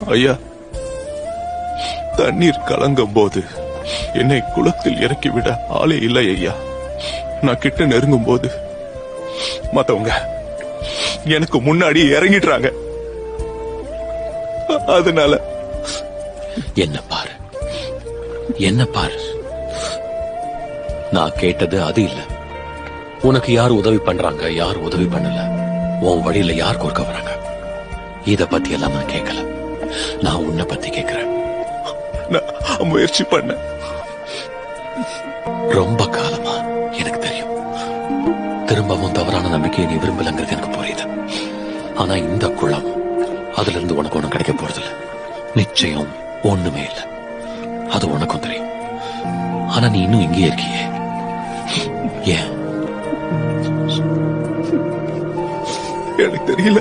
ஐயா, தண்ணீர் கலங்கும் போது என்னை குளத்தில் இறக்கிவிட ஆளே இல்லை ஐயா. நான் கிட்ட நெருங்கும் போது மத்தவங்க எனக்கு முன்னாடி இறங்கிடுறாங்க. அதனால என்ன பாரு, என்ன பாரு. நான் கேட்டது அது இல்ல. உனக்கு யார் உதவி பண்றாங்க, யார் உதவி பண்ணல, உன் வழியில யார் கொடுக்க வராங்க, இத பத்தி எல்லாம் நான் கேட்கல. நான் உன்னை பத்தி கேட்கிறேன். நான் முயற்சி பண்ண ரொம்ப காலமா எனக்கு தெரியும். திரும்பவும் தவறான நம்பிக்கையை நீ விரும்பலங்கிறது எனக்கு புரியுது. ஆனா இந்த குளம், அதுல இருந்து உனக்கு ஒண்ணும் கிடைக்க போறதில்ல. நிச்சயம் ஒண்ணுமே இல்ல. அது உனக்கும் தெரியும். ஆனா நீ இன்னும் இங்கே இருக்கியே, ஏன்? எனக்கு தெரியல.